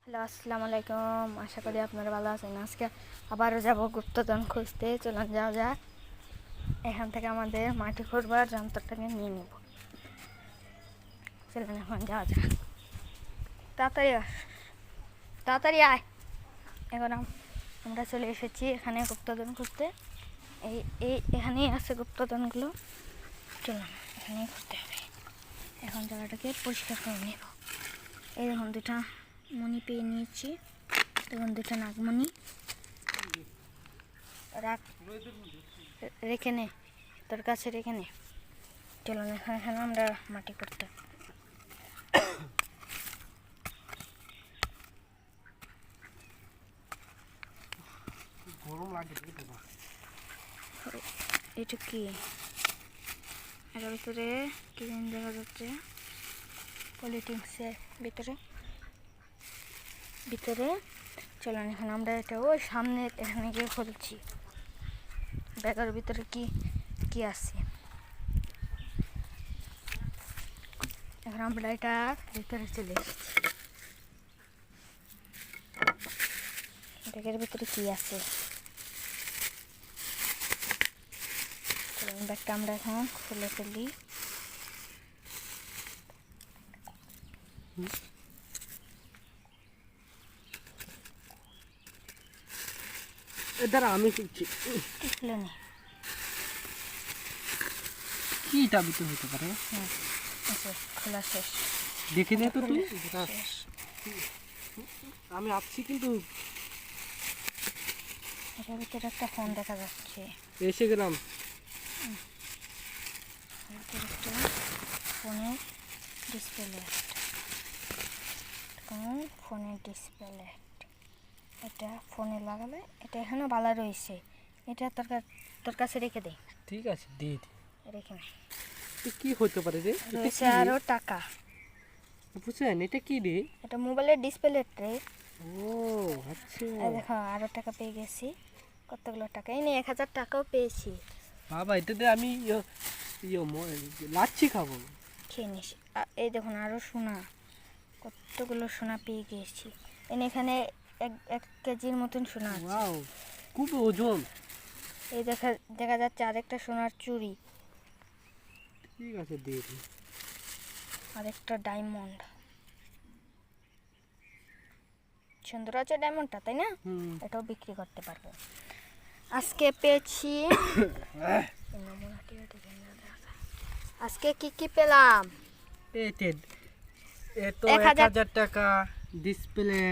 Hello, আসসালামু আলাইকুম। আশা করি আপনারা ভালো আছেন। আজকে আবারও যাব গুপ্তধন খুঁজতে। চলুন যাওয়া যাক। এখান থেকে আমাদের মাটি খুঁড়বার যন্ত্রটাকে নিয়ে নেব। চলুন এখন যাওয়া যাক। তাড়াতাড়ি তাড়াতাড়ি আয়। এখন আমরা চলে এসেছি এখানে গুপ্তধন খুঁজতে। এখানেই আছে গুপ্তধনগুলো। চলুন এখানেই খুঁজতে হবে। এখন জায়গাটাকে পরিষ্কার করে নেব। এই দেখুন দুটা মণি পেয়ে নিয়েছি। দেখুন দুটা নাগমণি রেখে নে, তোর কাছে রেখে নে। চলুন এখানে আমরা মাটি করতে। এটা কি? এটার ভিতরে কি দেখা যাচ্ছে? পলিথিনসের ভিতরে চলুন এখন আমরা এটা ওই সামনে এখানে গিয়ে খুলছি। ব্যাগের ভিতরে কি কি আছে। এখন আমরা এটা ভিতরে চলে এসেছি। ব্যাগের ভিতরে কি আছে? চলুন ব্যাগটা আমরা এখন খুলে ফেলি। দাঁড়া আমি খুঁজছি। খুলে নি। কি এটা ভিতরে হতে পারে? খোলা শেষ। দেখে নে তো তুই। শেষ। আমি আসছি কিন্তু এটার ভিতরে একটা ফোন দেখা যাচ্ছে। এসে গেলাম। ফোনের ডিসপ্লে ফোনের ডিসপ্লে এটা ফোনে লাগালে এটা এখানে ভালো রয়েছে। এটা তোর কাছে রেখে দে। ঠিক আছে দিয়ে দি। রেখে নে। কি হতে পারে রে? রয়েছে আরও টাকা। বুঝছেন এটা কি রে? এটা মোবাইলের ডিসপ্লে রে। ও আচ্ছা দেখো আরও টাকা পেয়ে গেছি। কতগুলো টাকা? এই নিয়ে 1000 টাকাও পেয়েছি। বাবা এটাতে আমি লাচ্ছি খাবো। খেয়ে নিস। এই দেখুন আরও সোনা, কতগুলো সোনা পেয়ে গিয়েছি। এখানে 1 কেজির মতন সোনা আছে। ওয়াও খুব ওজন। এই দেখা যাচ্ছে আরেকটা সোনার চুড়ি, ঠিক আছে দিয়ে দি। আরেকটা ডায়মন্ড। সুন্দর আছে ডায়মন্ডটা, তাই না? এটাও বিক্রি করতে পারবো। আজকে পেয়েছি আজকে কি পেলাম? এ তো 1000 টাকা ডিসপ্লে।